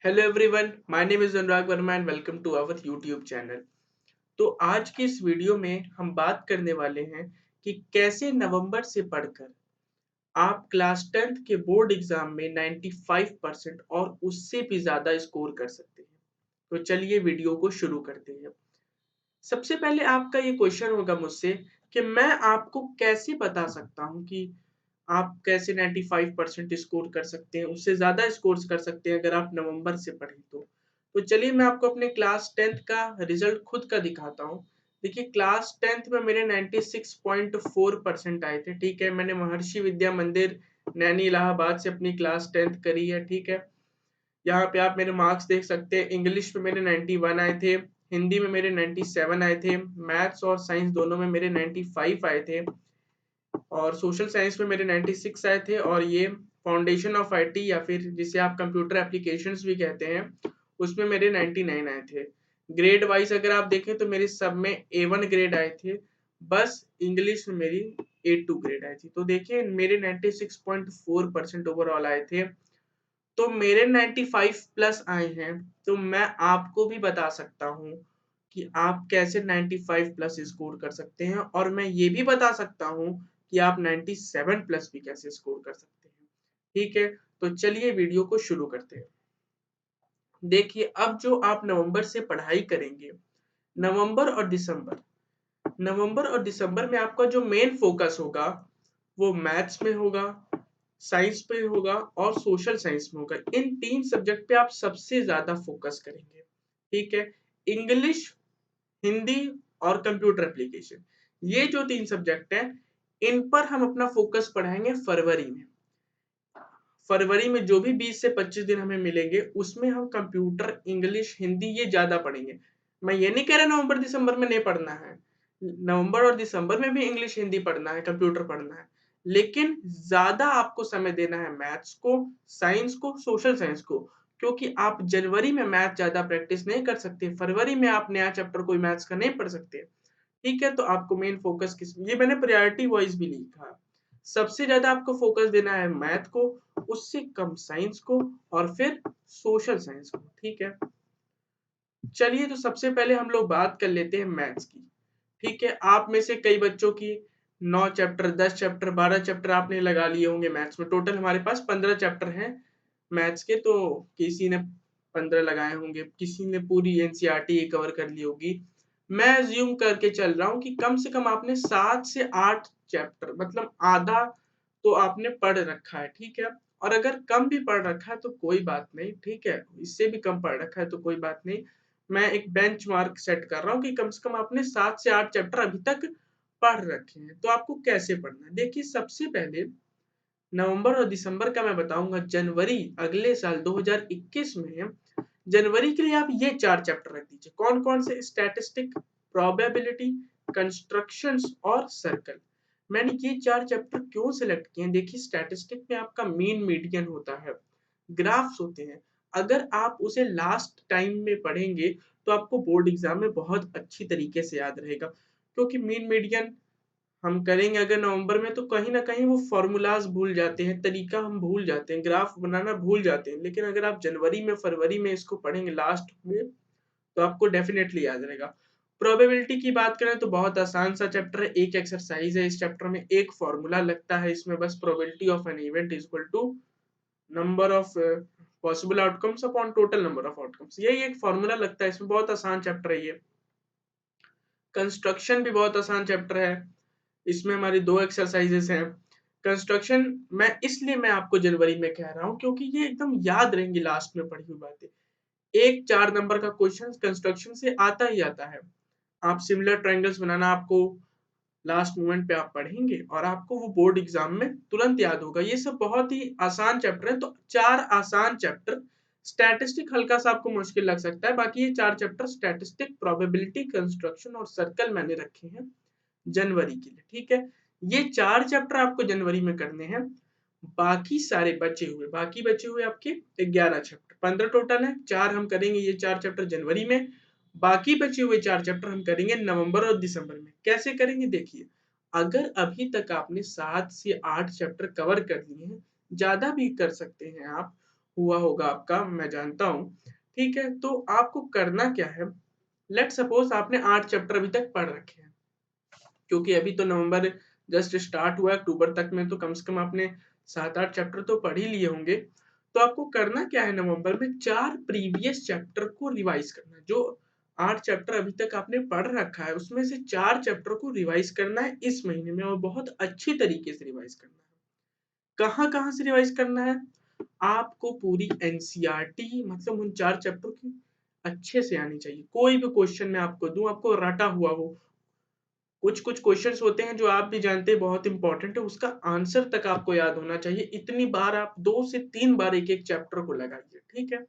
Hello everyone, my name is Anurag Verma and welcome to our YouTube channel. तो आज की इस वीडियो में हम बात करने वाले हैं कि कैसे नवंबर से पढ़कर आप क्लास 10th के बोर्ड एग्जाम में 95% और उससे भी ज़्यादा स्कोर कर सकते हैं। तो चलिए वीडियो को शुरू करते हैं। सबसे पहले आपका ये क्वेश्चन होगा मुझसे कि मैं आपको कैसे बता सकता हूँ कि आप कैसे 95% स्कोर कर सकते हैं, उससे ज़्यादा स्कोर्स कर सकते हैं अगर आप नवंबर से पढ़ें तो। तो चलिए मैं आपको अपने क्लास 10th का रिजल्ट खुद का दिखाता हूँ। देखिए क्लास 10th में मेरे 96.4% आए थे, ठीक है? मैंने महर्षि विद्या मंदिर नैनी इलाहाबाद से अपनी क्लास 10th करी है, ठीक है? यहाँ पे आप मेरे मार्क्स देख सकते हैं। इंग्लिश में मेरे 91 आए थे, हिंदी में मेरे 97 आए थे, मैथ्स और साइंस दोनों में मेरे 95 आए थे और सोशल साइंस में मेरे 96 आए थे और ये फाउंडेशन ऑफ आईटी या फिर जिसे आप कंप्यूटर एप्लीकेशंस भी कहते हैं, उसमें मेरे 99 आए थे। ग्रेड वाइज अगर आप देखें तो मेरे सब में A1 ग्रेड आए थे, बस इंग्लिश में मेरी A2 ग्रेड आई थी। तो देखिए मेरे 96.4% ओवरऑल आए थे। तो मेरे 95 प्लस आए हैं, तो मैं आपको भी बता सकता हूँ कि आप कैसे 95 प्लस स्कोर कर सकते हैं और मैं ये भी बता सकता हूँ कि आप 97 प्लस भी कैसे स्कोर कर सकते हैं। ठीक है, तो चलिए वीडियो को शुरू करते हैं। देखिए अब जो आप नवंबर से पढ़ाई करेंगे, नवंबर और दिसंबर में आपका जो मेन फोकस होगा वो मैथ्स में होगा, साइंस पे होगा और सोशल साइंस में होगा। इन 3 सब्जेक्ट पे आप सबसे ज़्यादा फोकस करेंगे, ठीक है? इंग्लिश, हिंदी और कंप्यूटर एप्लीकेशन, ये जो 3 सब्जेक्ट हैं, इन पर हम अपना फोकस बढ़ाएँगे फरवरी में। फरवरी में जो भी 20 से 25 दिन हमें मिलेंगे, उसमें हम कंप्यूटर, इंग्लिश, हिंदी ये ज़्यादा पढ़ेंगे। मैं ये नहीं कह रहा नवंबर, दिसंबर में नहीं पढ़ना है। नवंबर और दिसंबर में भी इंग्लिश, हिंदी पढ़ना है, कंप्यूटर पढ़ना है। लेकिन ज़्यादा आपको समय देना है मैथ्स को, साइंस को, सोशल साइंस को, क्योंकि आप जनवरी में मैथ ज़्यादा प्रैक्टिस नहीं कर सकते। फरवरी में आप नया चैप्टर कोई मैथ्स का नहीं पढ़ सकते। ठीक है, तो आपको मेन फोकस किस ये मैंने प्रायोरिटी वाइज़ भी लिखा है। सबसे ज़्यादा आपको फोकस देना है मैथ को, उससे कम साइंस को और फिर सोशल साइंस को, ठीक है? चलिए तो सबसे पहले हम लोग बात कर लेते हैं मैथ्स की, ठीक है? आप में से कई बच्चों की 9 चैप्टर, 10 चैप्टर, 12 चैप्टर आपने लगा लिए होंगे मैथ्स में। टोटल हमारे पास 15 चैप्टर हैं मैथ्स के, तो किसी ने 15 लगाए होंगे, किसी ने पूरी एनसीईआरटी कवर कर ली होगी। मैं अज़्यूम करके चल रहा हूँ कि कम से कम आपने 7 से 8 चैप्टर मतलब आधा तो आपने पढ़ रखा है, ठीक है? और अगर कम भी पढ़ रखा है तो कोई बात नहीं, ठीक है? इससे भी कम पढ़ रखा है तो कोई बात नहीं। मैं एक बेंचमार्क सेट कर रहा हूँ कि कम से कम आपने 7 से 8 चैप्टर अभी तक पढ़ रखे हैं। तो आपको कैसे पढ़ना है? देखिए सबसे पहले नवंबर और दिसंबर का मैं बताऊँगा। जनवरी अगले साल 2021 में जनवरी के लिए आप ये 4 चैप्टर रख दीजिए। कौन-कौन से? स्टैटिस्टिक, प्रोबेबिलिटी, कंस्ट्रक्शंस और सर्कल। मैंने ये 4 चैप्टर क्यों सेलेक्ट किए हैं? देखिए स्टैटिस्टिक में आपका मीन मीडियन होता है, ग्राफ्स होते हैं। अगर आप उसे लास्ट टाइम में पढ़ेंगे तो आपको बोर्ड एग्ज़ाम में बहुत अच्छी तरीके से याद रहेगा। क्योंकि मीन मीडियन हम करेंगे अगर नवंबर में तो कहीं न कहीं वो फ़ॉर्मूलाज़ भूल जाते हैं, तरीका हम भूल जाते हैं, ग्राफ बनाना भूल जाते हैं। लेकिन अगर आप जनवरी में, फरवरी में इसको पढ़ेंगे लास्ट में, तो आपको डेफ़िनेटली याद रहेगा। प्रोबेबिलिटी की बात करें तो बहुत आसान सा चैप्टर है, एक एक्सरसाइज़ है इस चैप्टर में, एक फ़ॉर्मूला लगता है इसमें बस। Probability of an event is equal to number of possible outcomes upon total number of outcomes. यही एक फ़ॉर्मूला लगता है इसमें, बहुत आसान चैप्टर है ये। कंस्ट्रक्शन भी बहुत आसान चैप्टर है। इसमें हमारी 2 एक्सरसाइज़ेज़ हैं। कंस्ट्रक्शन मैं आपको जनवरी में कह रहा हूँ क्योंकि ये एकदम याद रहेंगी लास्ट में पढ़ी हुई बातें। एक 4 नंबर का क्वेश्चन कंस्ट्रक्शन से आता ही आता है। आप सिमिलर ट्रायंगल्स बनाना आपको लास्ट मोमेंट पे आप पढ़ेंगे और आपको वो बोर्ड एग्ज़ाम में तुरंत याद होगा। ये सब बहुत ही आसान चैप्टर हैं, तो 4 आसान चैप्टर। स्टैटिस्टिक हल्का-सा आपको मुश्किल लग सकता है, बाकी ये 4 चैप्टर स्टैटिस्टिक, प्रोबेबिलिटी, कंस्ट्रक्शन और सर्कल मैंने रखे हैं जनवरी के लिए, ठीक है? ये 4 चैप्टर आपको जनवरी में करने हैं। बाकी बचे हुए आपके 11 चैप्टर, 15 टोटल हैं, 4 हम करेंगे ये 4 चैप्टर जनवरी में, बाकी बचे हुए 4 चैप्टर हम करेंगे नवंबर और दिसंबर में। कैसे करेंगे देखिए, अगर अभी तक आपने 7 से 8 चैप्टर कवर कर लिए हैं, ज़्यादा भी कर सकते हैं आप, हुआ होगा आपका, मैं जानता हूँ। ठीक है, तो आपको करना क्या है, लेट्स सपोज आपने 8 चैप्टर अभी तक पढ़ रखे हैं, क्योंकि अभी तो नवंबर जस्ट स्टार्ट हुआ है, अक्टूबर तक में तो कम से कम आपने 7-8 चैप्टर तो पढ़ ही लिए होंगे। तो आपको करना क्या है, नवंबर में 4 प्रीवियस चैप्टर को रिवाइज करना है। जो 8 चैप्टर अभी तक आपने पढ़ रखा है, उसमें से 4 चैप्टर को रिवाइज करना है इस महीने में, और बहुत अच्छी तरीके से रिवाइज करना है। कहाँ-कहाँ से रिवाइज करना है? आपको पूरी एनसीईआरटी, मतलब उन 4 चैप्टर की अच्छे से आनी चाहिए। कोई भी क्वेश्चन मैं आपको दूँ, आपको रटा हुआ हो। कुछ-कुछ क्वेश्चन्स होते हैं जो आप भी जानते हैं बहुत इम्पोर्टेंट है, उसका आंसर तक आपको याद होना चाहिए। इतनी बार आप 2 से 3 बार एक-एक चैप्टर को लगाइए, ठीक है?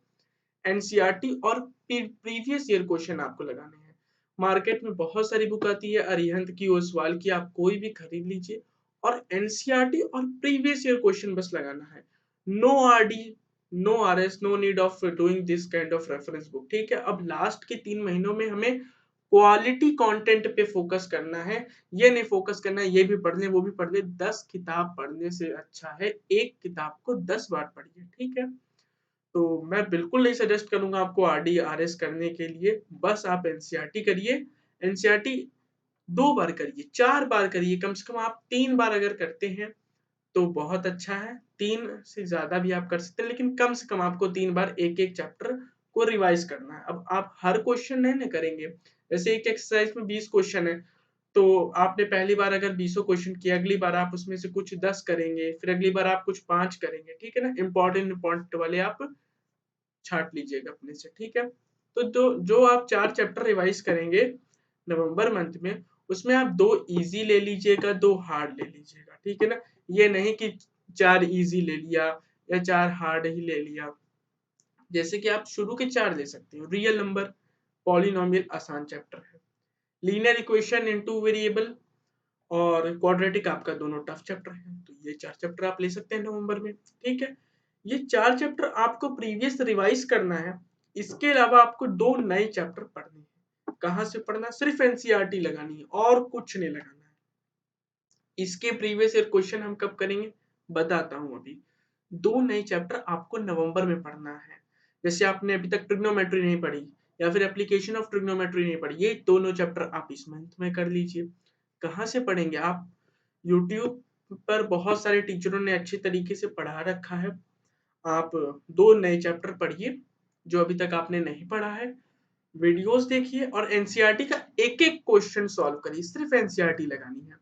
एनसीईआरटी और प्रीवियस ईयर क्वेश्चन आपको लगाने हैं। मार्केट में बहुत सारी बुक आती है, अरिहंत की, ओसवाल की, आप कोई भी खरीद लीजिए और एनसीईआरटी और प्रीवियस ईयर क्वेश्चन बस लगाना है। No RD, no RS, no need of doing this kind of reference book, ठीक है? अब लास्ट के 3 महीनों में हमें क्वालिटी कंटेंट पे फोकस करना है। ये नहीं फोकस करना है ये भी पढ़ लें, वो भी पढ़ लें। 10 किताब पढ़ने से अच्छा है एक किताब को 10 बार पढ़िए, ठीक है? तो मैं बिल्कुल नहीं सजेस्ट करूँगा आपको आरडी, आरएस करने के लिए, बस आप एनसीईआरटी करिए। एनसीईआरटी 2 बार करिए, 4 बार करिए, कम से कम आप 3 बार अगर करते हैं, तो बहुत अच्छा है। 3 से ज़्यादा भी आप कर सकते हैं, लेकिन कम से कम आपको 3 बार एक-एक चैप्टर को रिवाइज़ करना है। अब आप हर क्वेश्चन नहीं ना करेंगे, जैसे एक एक्सरसाइज़ में 20 क्वेश्चन है, तो आपने पहली बार अगर 20 क्वेश्चन किए, अगली बार आप उसमें से कुछ 10 करेंगे, फिर अगली बार आप कुछ 5 करेंगे, ठीक है ना? इम्पोर्टेंट वाले आप छाँट लीजिएगा अपने से, ठीक है? तो जो जो आप 4 चैप्टर रिवाइज़ करेंगे नवंबर मंथ में, उसमें आप 2 ईज़ी ले लीजिएगा, 2 हार्ड ले लीजिएगा, ठीक है ना? ये नहीं कि 4 ईज़ी ले लिया या 4 हार्ड ही ले लिया। जैसे कि आप शुरू के 4 ले सकते हो, रियल नंबर, पॉलिनोमियल आसान चैप्टर है, लीनियर इक्वेशन इनटू वेरिएबल और क्वाड्रेटिक आपका दोनों टफ चैप्टर है। तो ये 4 चैप्टर आप ले सकते हैं नवंबर में, ठीक है? ये 4 चैप्टर आपको प्रीवियस रिवाइज़ करना है। इसके अलावा आपको 2 नए चैप्टर पढ़ने हैं। कहाँ से पढ़ना है? सिर्फ़ एनसीईआरटी लगानी है और कुछ नहीं लगाना है। इसके प्रीवियस ईयर क्वेश्चन हम कब करेंगे? बताता हूँ अभी। 2 नए चैप्टर आपको नवंबर में पढ़ना है। जैसे आपने अभी तक ट्रिग्नोमेट्री नहीं पढ़ी या फिर एप्लीकेशन ऑफ ट्रिग्नोमेट्री नहीं पढ़ी, ये दोनों चैप्टर आप इस मंथ में कर लीजिए। कहाँ से पढ़ेंगे आप? यूट्यूब पर बहुत सारे टीचरों ने अच्छे तरीके से पढ़ा रखा है। आप 2 नए चैप्टर पढ़िए, जो अभी तक आपने नहीं पढ़ा है। वीडियोज़ देखिए और एनसीईआरटी का एक-एक क्वेश्चन सॉल्व करिए, सिर्फ़ एनसीईआरटी लगानी है।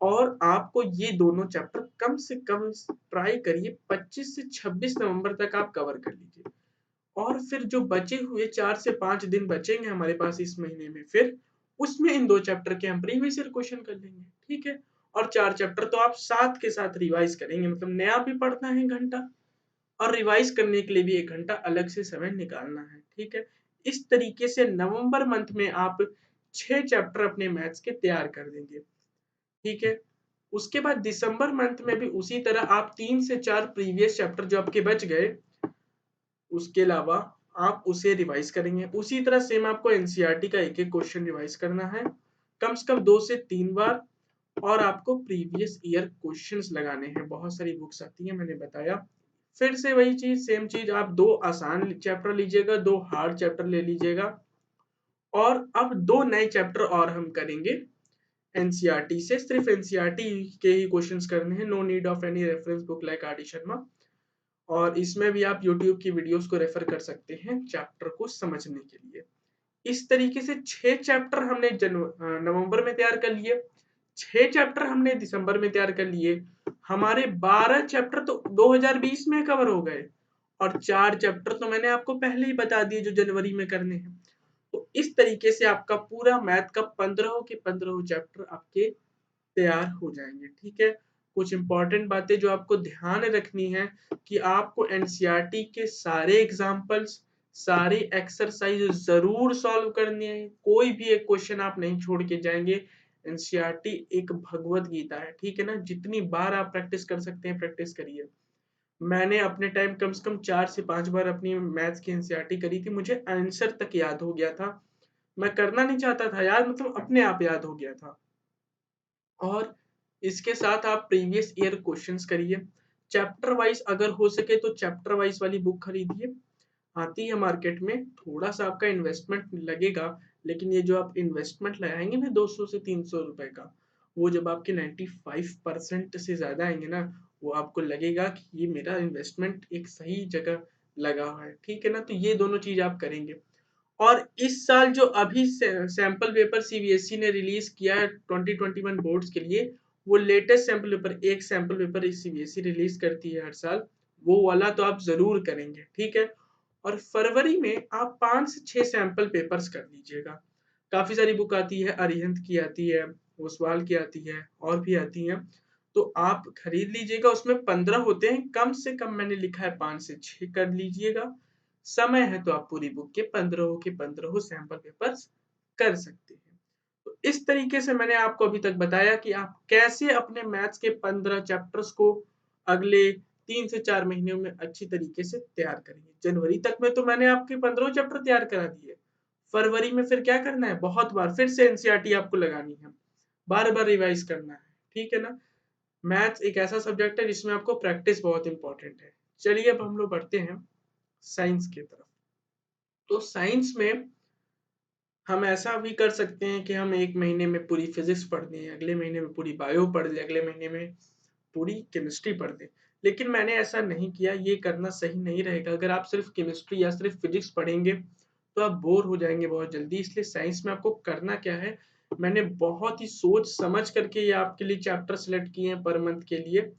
और आपको ये दोनों चैप्टर कम से कम ट्राई करिए 25 से 26 नवंबर तक आप कवर कर लीजिए। और फिर जो बचे हुए 4 से 5 दिन बचेंगे हमारे पास इस महीने में, फिर उसमें इन 2 चैप्टर के हम प्रीवियस ईयर क्वेश्चन कर लेंगे, ठीक है? और 4 चैप्टर तो आप साथ के साथ रिवाइज़ करेंगे, मतलब नया भी पढ़ना है घंटा और रिवाइज़ करने के लिए भी 1 घंटा अलग से समय निकालना है, ठीक है? इस तरीके से नवंबर मंथ में आप 6 चैप्टर अपने मैथ्स के तैयार कर देंगे, ठीक है? उसके बाद दिसंबर मंथ में भी उसी तरह आप 3 से 4 प्रीवियस चैप्टर जो आपके बच गए, उसके अलावा आप उसे रिवाइज़ करेंगे। उसी तरह सेम आपको एनसीईआरटी का एक-एक क्वेश्चन रिवाइज़ करना है, कम से कम 2 से 3 बार, और आपको प्रीवियस ईयर क्वेश्चंस लगाने हैं। बहुत सारी बुक्स आती हैं, मैंने बताया। फिर से वही चीज़, सेम चीज़, आप 2 आसान चैप्टर लीजिएगा, 2 हार्ड चैप्टर ले लीजिएगा, और अब 2 नए चैप्टर और हम करेंगे एनसीईआरटी से। सिर्फ़ एनसीईआरटी के ही क्वेश्चंस करने हैं, no need of any reference book like R D Sharma. और इसमें भी आप यूट्यूब की वीडियोज़ को रेफ़र कर सकते हैं चैप्टर को समझने के लिए। इस तरीके से 6 चैप्टर हमने नवंबर में तैयार कर लिए, 6 चैप्टर हमने दिसंबर में तैयार कर लिए। हमारे 12 चैप्टर तो 2020 में कवर हो गए, और 4 चैप्टर तो मैंने आपको पहले ही बता दिए जो जनवरी में करने हैं। तो इस तरीके से आपका पूरा मैथ का 15 के 15 चैप्टर आपके तैयार हो जाएँगे, ठीक है? कुछ इम्पोर्टेंट बातें जो आपको ध्यान रखनी है कि आपको एनसीईआरटी के सारे एग्ज़ाम्पल्स, सारे एक्सरसाइज़ ज़रूर सॉल्व करने हैं। कोई भी एक क्वेश्चन आप नहीं छोड़ के जाएँगे। एनसीईआरटी एक भगवत गीता है, ठीक है ना? जितनी बार आप प्रैक्टिस कर सकते हैं, प्रैक्टिस करिए। मैंने अपने टाइम कम से कम 4 से 5 बार अपनी मैथ्स की एनसीईआरटी करी थी, मुझे आंसर तक याद हो गया था। मैं करना नहीं चाहता था याद, मतलब अपने आप याद हो गया था। और इसके साथ आप प्रीवियस ईयर क्वेश्चंस करिए, चैप्टर वाइज अगर हो सके तो चैप्टर वाइज वाली बुक खरीदिए, आती है मार्केट में, थोड़ा सा आपका इन्वेस्टमेंट लगेगा, लेकिन ये जो आप इन्वेस्टमेंट लगाएंगे ना 200 से 300 रुपए का, वो जब आपके 95% से ज्यादा आएंगे ना, वो आपको लगेगा कि ये मेरा इन्वेस्टमेंट एक सही जगह लगा हुआ है, ठीक है ना। तो ये दोनों चीज आप करेंगे। और इस साल जो अभी सैंपल पेपर सीबीएसई ने रिलीज किया है 2021 बोर्ड्स के लिए, वो लेटेस्ट सैंपल पेपर, एक सैंपल पेपर सीबीएसई रिलीज करती है हर साल, वो वाला तो आप जरूर करेंगे, ठीक है। और फरवरी में आप 5 से 6 सैंपल पेपर्स कर लीजिएगा। काफी सारी बुक आती है, अरिहंत की आती है, ओसवाल की आती है, और भी आती है, तो आप खरीद लीजिएगा। उसमें 15 होते हैं, कम से कम मैंने लिखा है 5 से 6 कर लीजिएगा। समय है तो आप पूरी बुक के 15 सैंपल पेपर्स कर सकते हैं। तो इस तरीके से मैंने आपको अभी तक बताया कि आप कैसे अपने मैथ्स के 15 चैप्टर्स को अगले 3 से 4 महीनों में अच्छी तरीके से तैयार करेंगे। जनवरी तक में तो मैंने आपके 15 चैप्टर तैयार करा दिए। फरवरी में फिर क्या करना है, बहुत बार फिर से एनसीईआरटी आपको लगानी है, बार बार रिवाइज करना है, ठीक है ना। मैथ्स एक ऐसा सब्जेक्ट है जिसमें आपको प्रैक्टिस बहुत इंपॉर्टेंट है। चलिए अब हम लोग बढ़ते हैं साइंस की तरफ। तो साइंस में हम ऐसा भी कर सकते हैं कि हम एक महीने में पूरी फिजिक्स पढ़ दें, अगले महीने में पूरी बायो पढ़ लें, अगले महीने में पूरी केमिस्ट्री पढ़ दें। लेकिन मैंने ऐसा नहीं किया, ये करना सही नहीं रहेगा। अगर आप सिर्फ केमिस्ट्री या सिर्फ फिजिक्स पढ़ेंगे तो आप बोर हो जाएंगे बहुत जल्दी। इसलिए साइंस में आपको करना क्या है, मैंने बहुत ही सोच समझ करके ये आपके लिए चैप्टर सेलेक्ट किए हैं पर मंथ के लिए।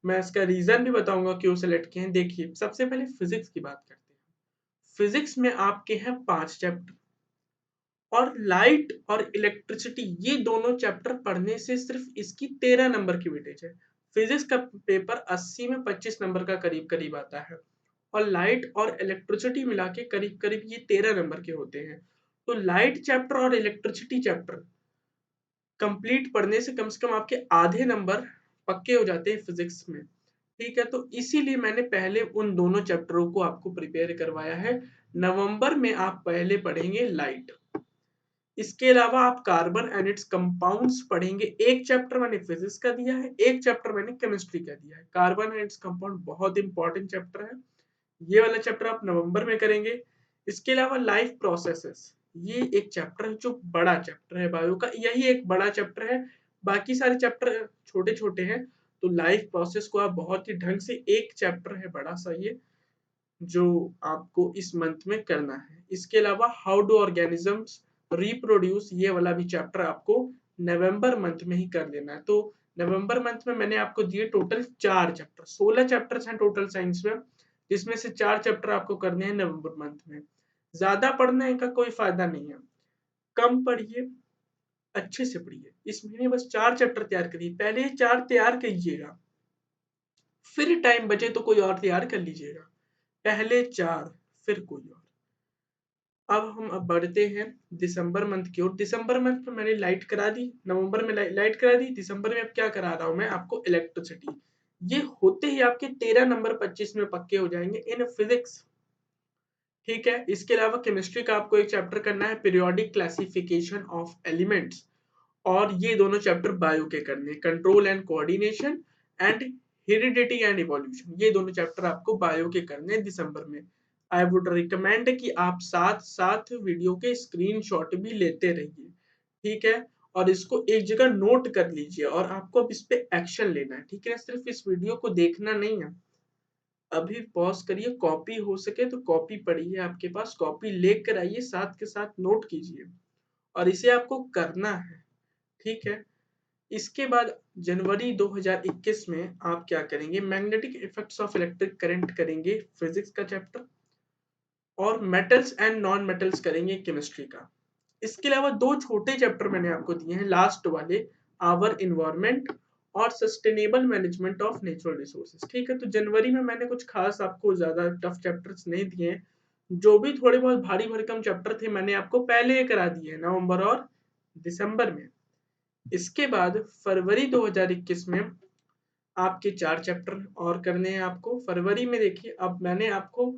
मैं इसका रीजन भी बताऊंगा क्यों सेलेक्ट किए हैं। देखिए, सबसे पहले फिजिक्स की बात करते हैं। फिजिक्स में आपके हैं 5 चैप्टर, और लाइट और इलेक्ट्रिसिटी, ये दोनों चैप्टर पढ़ने से सिर्फ इसकी 13 नंबर की वेटेज है। फिजिक्स का पेपर 80 में 25 नंबर का करीब करीब आता है, और लाइट और इलेक्ट्रिसिटी मिला के करीब करीब ये 13 नंबर के होते हैं। तो लाइट चैप्टर और इलेक्ट्रिसिटी चैप्टर कंप्लीट पढ़ने से कम आपके आधे नंबर पक्के हो जाते हैं फिजिक्स में, ठीक है। तो इसीलिए मैंने पहले उन दोनों चैप्टरों को आपको प्रिपेयर करवाया है। नवंबर में आप पहले पढ़ेंगे लाइट, इसके अलावा आप कार्बन एंड इट्स कंपाउंड्स पढ़ेंगे। एक चैप्टर मैंने फिजिक्स का दिया है, एक चैप्टर मैंने केमिस्ट्री का दिया है। कार्बन एंड इट्स कंपाउंड बहुत इंपॉर्टेंट चैप्टर है, ये वाला चैप्टर आप नवंबर में करेंगे। इसके अलावा लाइफ प्रोसेसेस, ये एक चैप्टर है जो बड़ा चैप्टर है बायो का, यही एक बड़ा चैप्टर है, बाकी सारे चैप्टर छोटे छोटे हैं। तो लाइफ प्रोसेस को आप बहुत ही ढंग से, एक चैप्टर है बड़ा सा ये, जो आपको इस मंथ में करना है। इसके अलावा हाउ डू ऑर्गेनिजम्स रिप्रोड्यूस, ये वाला भी चैप्टर आपको नवंबर मंथ में ही कर लेना है। तो नवंबर मंथ में मैंने आपको दिए टोटल 4 चैप्टर, 16 चैप्टर्स हैं टोटल साइंस में, जिसमें से 4 चैप्टर आपको करने हैं नवंबर मंथ में। ज्यादा पढ़ने का कोई फायदा नहीं है, कम पढ़िए, अच्छे से पढ़िए। इस महीने बस 4 चैप्टर तैयार करिए, पहले ये 4 तैयार कीजिएगा, फिर टाइम बचे तो कोई और तैयार कर लीजिएगा। पहले 4, फिर कोई और। अब बढ़ते हैं दिसंबर मंथ की ओर। दिसंबर मंथ में मैंने लाइट करा दी, नवंबर में लाइट करा दी, दिसंबर में अब क्या करा रहा हूं मैं आपको, इलेक्ट्रिसिटी। ये होते ही आपके 13 नंबर 25 में पक्के हो जाएंगे इन फिजिक्स, ठीक है। इसके अलावा केमिस्ट्री का आपको एक चैप्टर करना है, पीरियोडिक क्लासिफिकेशन ऑफ एलिमेंट्स, और ये दोनों चैप्टर बायो के करने, control and coordination and heredity and evolution, ये दोनों चैप्टर आपको बायो के करने हैं दिसंबर में। आई वुड रिकमेंड कि आप साथ साथ वीडियो के स्क्रीनशॉट भी लेते रहिए, ठीक है। और इसको एक जगह नोट कर लीजिए, और आपको अब इस पे एक्शन लेना है, ठीक है। सिर्फ इस वीडियो को देखना नहीं है, अभी पॉज करिए, कॉपी हो सके तो कॉपी पढ़िए, आपके पास कॉपी लेकर आइए, साथ के साथ नोट कीजिए, और इसे आपको करना है, ठीक है। इसके बाद जनवरी 2021 में आप क्या करेंगे, magnetic effects of electric current करेंगे फिजिक्स का चैप्टर, और मेटल्स एंड नॉन मेटल्स करेंगे केमिस्ट्री का। इसके अलावा 2 छोटे चैप्टर मैंने आपको दिए हैं लास्ट वाले, आवर इन्वायरमेंट और sustainable management of natural resources, ठीक है। तो जनवरी में मैंने कुछ खास आपको ज्यादा टफ चैप्टर्स नहीं दिए हैं, जो भी थोड़े बहुत भारी भरकम चैप्टर थे मैंने आपको पहले करा दिए हैं नवंबर और दिसंबर में। इसके बाद फरवरी 2021 में आपके 4 चैप्टर और करने हैं आपको। फरवरी में देखिए, अब मैंने आपको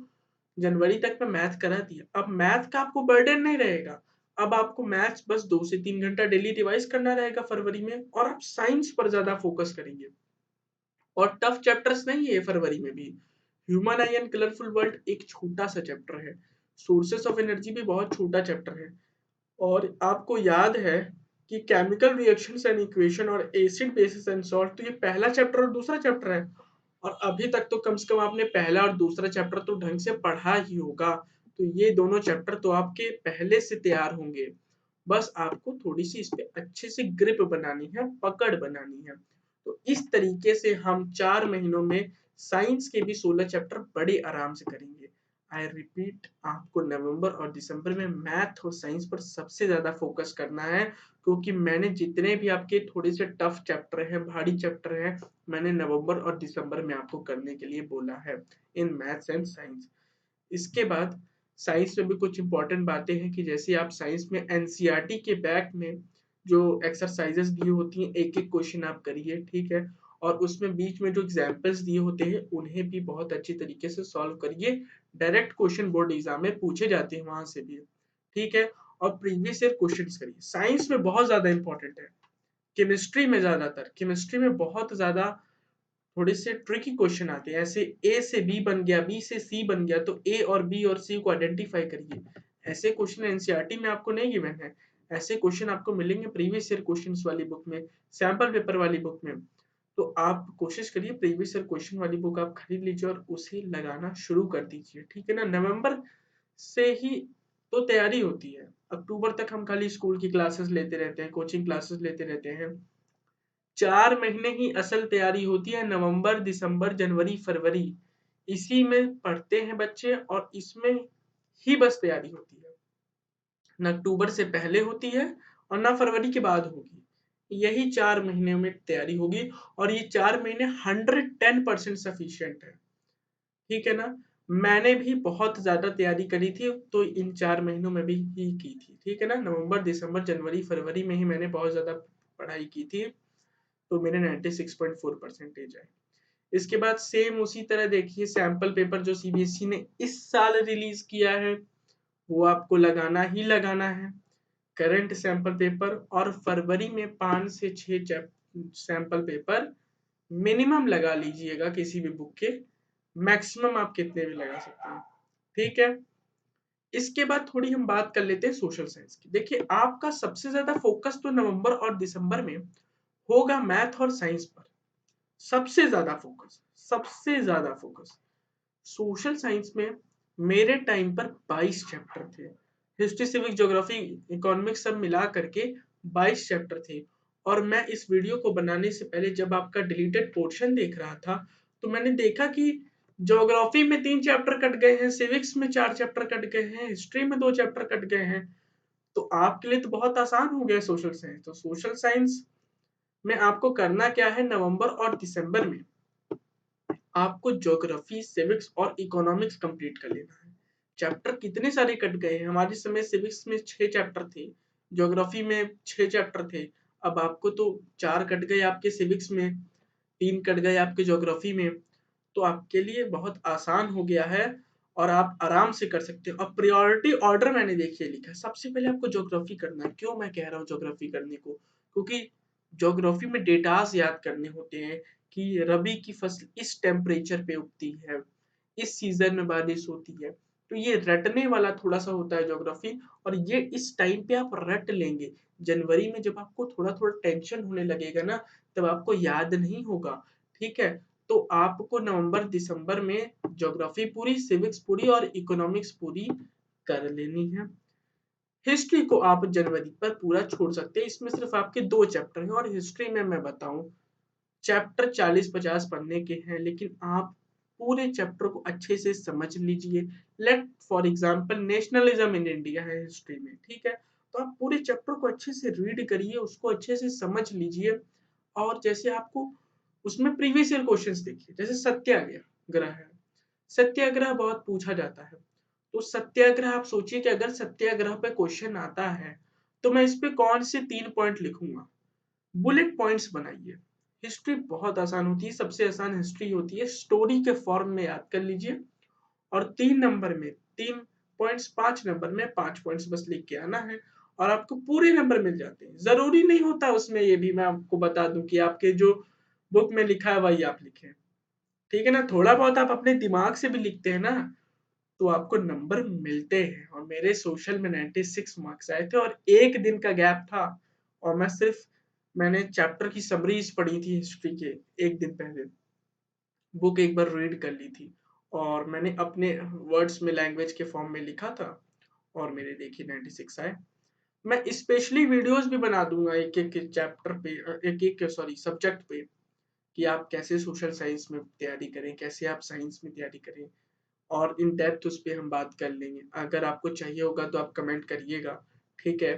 जनवरी तक में मैथ करा दिया, अब मैथ का आपको बर्डन नहीं रहेगा। अब आपको मैथ्स बस 2 से 3 घंटा डेली रिवाइज करना रहेगा फरवरी में, और आप साइंस पर ज्यादा फोकस करेंगे। और टफ चैप्टर्स नहीं है फरवरी में भी। Human I and colourful world एक छोटा सा चैप्टर है। सोर्सेस ऑफ एनर्जी भी बहुत छोटा चैप्टर है। और आपको याद है कि केमिकल रिएक्शंस एंड इक्वेशन और एसिड बेसिस एंड सॉल्ट, तो ये पहला चैप्टर और दूसरा चैप्टर है। और अभी तक तो कम से कम आपने पहला और दूसरा चैप्टर तो ढंग से पढ़ा ही होगा। तो ये दोनों चैप्टर तो आपके पहले से तैयार होंगे। बस आपको थोड़ी सी इस पे अच्छे से ग्रिप बनानी है, पकड़ बनानी है। तो इस तरीके से हम 4 महीनों में साइंस के भी 16 चैप्टर बड़े आराम से करेंगे। आई रिपीट, आपको नवंबर और दिसंबर में मैथ और साइंस पर सबसे ज्यादा फोकस करना है, क्योंकि मैंने जितने भी आपके थोड़े से टफ चैप्टर हैं, भारी चैप्टर हैं, मैंने नवंबर और दिसंबर में आपको करने के लिए बोला है इन मैथ्स एंड साइंस। इसके बाद साइंस में भी कुछ इंपॉर्टेंट बातें हैं कि जैसे आप साइंस में एनसीईआरटी के बैक में जो एक्सरसाइजेस दी होती हैं, एक एक क्वेश्चन आप करिए, ठीक है। और उसमें बीच में जो एग्जाम्पल्स दिए होते हैं उन्हें भी बहुत अच्छी तरीके से सॉल्व करिए। डायरेक्ट क्वेश्चन बोर्ड एग्जाम में पूछे जाते हैं वहां से भी, ठीक है। और प्रीवियस ईयर क्वेश्चन करिए। साइंस में बहुत ज्यादा इंपॉर्टेंट है, केमिस्ट्री में ज्यादातर, केमिस्ट्री में बहुत ज्यादा थोड़े से ट्रिकी क्वेश्चन आते हैं। ऐसे ए से बी बन गया, बी से सी बन गया, तो ए और बी और सी को आइडेंटिफाई करिए। ऐसे क्वेश्चन एनसीईआरटी में आपको नहीं गिवन है। ऐसे क्वेश्चन आपको मिलेंगे प्रीवियस ईयर क्वेश्चंस वाली बुक में, सैंपल पेपर वाली बुक में। तो आप कोशिश करिए प्रीवियस ईयर क्वेश्चन वाली बुक आप खरीद लीजिए और उसे लगाना शुरू कर दीजिए, ठीक है ना। नवंबर से ही तो तैयारी होती है, अक्टूबर तक हम खाली स्कूल की क्लासेस लेते रहते हैं, कोचिंग क्लासेस लेते रहते हैं। 4 महीने ही असल तैयारी होती है, नवंबर दिसंबर जनवरी फरवरी, इसी में पढ़ते हैं बच्चे और इसमें ही बस तैयारी होती है। न अक्टूबर से पहले होती है और न फरवरी के बाद होगी। यही 4 महीने में तैयारी होगी और ये 4 महीने 110% सफिशियंट है, ठीक है ना। मैंने भी बहुत ज्यादा तैयारी करी थी तो इन 4 महीनों में भी ही की थी, ठीक है ना। नवंबर दिसंबर जनवरी फरवरी में ही मैंने बहुत ज्यादा पढ़ाई की थी, तो मेरे 96.4 परसेंटेज है। इसके बाद सेम उसी तरह देखिए सैंपल पेपर जो सीबीएसई ने इस साल रिलीज किया है वो आपको लगाना ही लगाना है। करंट सैंपल पेपर और फरवरी में 5 से 6 सैंपल पेपर मिनिमम लगा लीजिएगा किसी भी बुक के। मैक्सिमम आप कितने भी लगा सकते हैं, ठीक है। इसके बाद थोड़ी हम बात कर लेते हैं सोशल साइंस की। देखिए आपका सबसे ज्यादा फोकस तो नवंबर और दिसंबर में होगा मैथ और साइंस पर। सबसे ज्यादा फोकस, सबसे ज्यादा फोकस सोशल साइंस में मेरे टाइम पर 22 चैप्टर थे। हिस्ट्री सिविक ज्योग्राफी इकोनॉमिक्स सब मिला करके 22 चैप्टर थे। और मैं इस वीडियो को बनाने से पहले जब आपका डिलीटेड पोर्शन देख रहा था तो मैंने देखा कि ज्योग्राफी में 3 चैप्टर कट गए हैं, सिविक्स में 4 चैप्टर कट गए हैं, हिस्ट्री में 2 चैप्टर कट गए हैं। तो आपके लिए तो बहुत आसान हो गया सोशल साइंस। तो सोशल साइंस में आपको करना क्या है, नवंबर और दिसंबर में आपको ज्योग्राफी सिविक्स और इकोनॉमिक्स कंप्लीट कर लेना है। चैप्टर कितने सारे कट गए हैं, हमारे समय सिविक्स में 6 चैप्टर थे, ज्योग्राफी में 6 चैप्टर थे। अब आपको तो 4 कट गए आपके सिविक्स में, 3 कट गए आपके ज्योग्राफी में। तो आपके लिए बहुत आसान हो गया है और आप आराम से कर सकते हो। अब प्रायोरिटी ऑर्डर मैंने देखिए लिखा है, सबसे पहले आपको ज्योग्राफी करना है। क्यों मैं कह रहा हूँ ज्योग्राफी करने को, क्योंकि ज्योग्राफी में डेटास याद करने होते हैं कि रबी की फसल इस टेम्परेचर पे उगती है, इस सीजन में बारिश होती है। तो ये रटने वाला थोड़ा सा होता है ज्योग्राफी, और ये इस टाइम पे आप रट लेंगे। जनवरी में जब आपको थोड़ा थोड़ा टेंशन होने लगेगा ना, तब आपको याद नहीं होगा, ठीक है। तो आपको नवंबर दिसंबर में ज्योग्राफी पूरी, सिविक्स पूरी और इकोनॉमिक्स पूरी कर लेनी है। हिस्ट्री को आप जनवरी पर पूरा छोड़ सकते हैं, इसमें सिर्फ आपके 2 चैप्टर हैं। और हिस्ट्री में मैं बताऊं, चैप्टर 40-50 पढ़ने के हैं, लेकिन आप पूरे चैप्टर को अच्छे से समझ लीजिए। Let for example nationalism in India है हिस्ट्री में, ठीक है। तो आप पूरे चैप्टर को अच्छे से रीड करिए, उसको अच्छे से समझ लीजिए। और जैसे आपको उसमें प्रीवियस ईयर क्वेश्चंस देखिए, जैसे सत्याग्रह है, सत्याग्रह बहुत पूछा जाता है। तो सत्याग्रह आप सोचिए कि अगर सत्याग्रह पे क्वेश्चन आता है तो मैं इस पे कौन से 3 पॉइंट लिखूंगा। बुलेट पॉइंट्स बनाइए। हिस्ट्री बहुत आसान होती है, सबसे आसान हिस्ट्री होती है, स्टोरी के फॉर्म में याद कर लीजिए। और 3 नंबर में 3 पॉइंट्स, 5 नंबर में 5 पॉइंट्स बस लिख के आना है और आपको पूरे नंबर मिल जाते हैं। जरूरी नहीं होता उसमें, ये भी मैं आपको बता दूं कि आपके जो बुक में लिखा है वही आप लिखें, ठीक है ना। थोड़ा बहुत आप अपने दिमाग से भी लिखते हैं ना तो आपको नंबर मिलते हैं। और मेरे सोशल में 96 मार्क्स आए थे और एक दिन का गैप था और मैंने चैप्टर की समरीज पढ़ी थी हिस्ट्री के एक दिन पहले, बुक एक बार रीड कर ली थी और मैंने अपने वर्ड्स में लैंग्वेज के फॉर्म में लिखा था और मेरे देखिए 96 आए। मैं स्पेशली वीडियोस भी बना दूंगा एक एक चैप्टर पे, एक एक सॉरी सब्जेक्ट पे, कि आप कैसे सोशल साइंस में तैयारी करें, कैसे आप साइंस में तैयारी करें, और इन डेप्थ उस पर हम बात कर लेंगे। अगर आपको चाहिए होगा तो आप कमेंट करिएगा, ठीक है।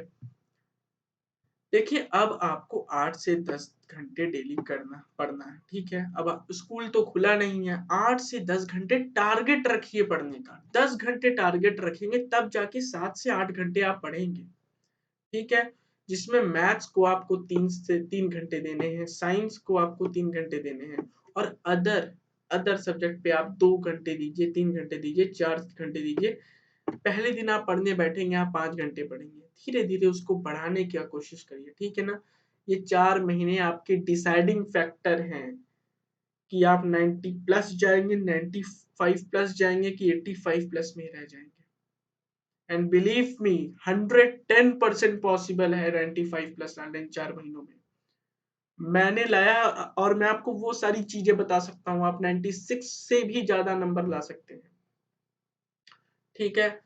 देखिए अब आपको 8 से 10 घंटे डेली करना पढ़ना है, ठीक है। अब स्कूल तो खुला नहीं है, 8 से 10 घंटे टारगेट रखिए पढ़ने का। 10 घंटे टारगेट रखेंगे तब जाके 7 से 8 घंटे आप पढ़ेंगे, ठीक है। जिसमें मैथ्स को आपको 3 घंटे देने हैं, साइंस को आपको 3 घंटे देने हैं, और अदर सब्जेक्ट पे आप 2 घंटे दीजिए, 3 घंटे दीजिए, 4 घंटे दीजिए। पहले दिन आप पढ़ने बैठेंगे, आप 5 घंटे पढ़ेंगे, धीरे धीरे उसको बढ़ाने की कोशिश करिए, ठीक है ना। ये 4 महीने आपके डिसाइडिंग फैक्टर हैं कि आप 90 प्लस जाएंगे, 95 प्लस जाएंगे, कि 85 प्लस में रह जाएंगे। एंड बिलीव मी 110% पॉसिबल है 95 प्लस लाना इन 4 महीनों में। मैंने लाया और मैं आपको वो सारी चीजें बता सकता हूँ, आप 96 से भी ज्यादा नंबर ला सकते हैं, ठीक है।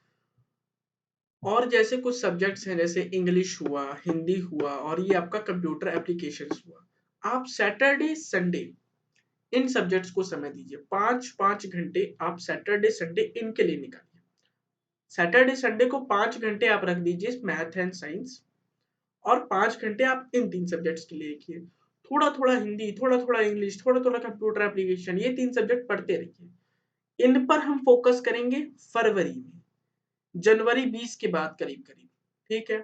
और जैसे कुछ सब्जेक्ट्स हैं, जैसे इंग्लिश हुआ, हिंदी हुआ, और ये आपका कंप्यूटर एप्लीकेशंस हुआ, आप सैटरडे संडे इन सब्जेक्ट्स को समय दीजिए। 5-5 घंटे आप सैटरडे संडे इनके लिए निकालिए। सैटरडे संडे को 5 घंटे आप रख दीजिए मैथ एंड साइंस, और 5 घंटे आप इन 3 सब्जेक्ट्स के लिए रखिए। थोड़ा थोड़ा हिंदी, थोड़ा थोड़ा इंग्लिश, थोड़ा थोड़ा कंप्यूटर एप्लीकेशन, ये 3 सब्जेक्ट पढ़ते रहिए। इन पर हम फोकस करेंगे फरवरी में, जनवरी 20 के बाद करीब करीब, ठीक है।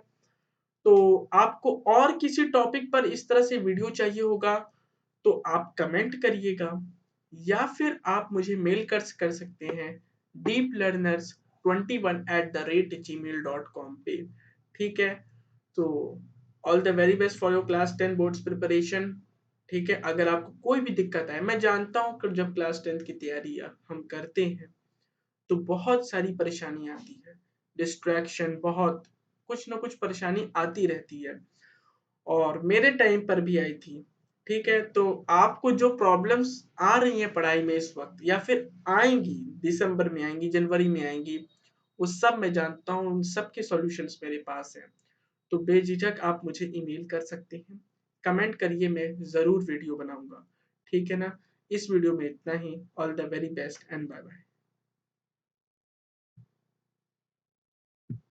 तो आपको और किसी टॉपिक पर इस तरह से वीडियो चाहिए होगा तो आप कमेंट करिएगा, या फिर आप मुझे मेल कर सकते हैं deeplearners21@gmail.com पे, ठीक है। तो all the very best for your class 10 boards preparation, ठीक है। अगर आपको कोई भी दिक्कत है, मैं जानता हूँ कि जब क्लास 10 की तैयारी हम करते हैं तो बहुत सारी परेशानी आती है, डिस्ट्रैक्शन, बहुत कुछ ना कुछ परेशानी आती रहती है, और मेरे टाइम पर भी आई थी, ठीक है। तो आपको जो प्रॉब्लम्स आ रही हैं पढ़ाई में इस वक्त, या फिर आएंगी, दिसंबर में आएंगी, जनवरी में आएंगी, वो सब मैं जानता हूँ, उन सब के सॉल्यूशंस मेरे पास हैं। तो बेझिझक आप मुझे ईमेल कर सकते हैं, कमेंट करिए, मैं ज़रूर वीडियो बनाऊंगा, ठीक है ना। इस वीडियो में इतना ही। All the very best and bye bye.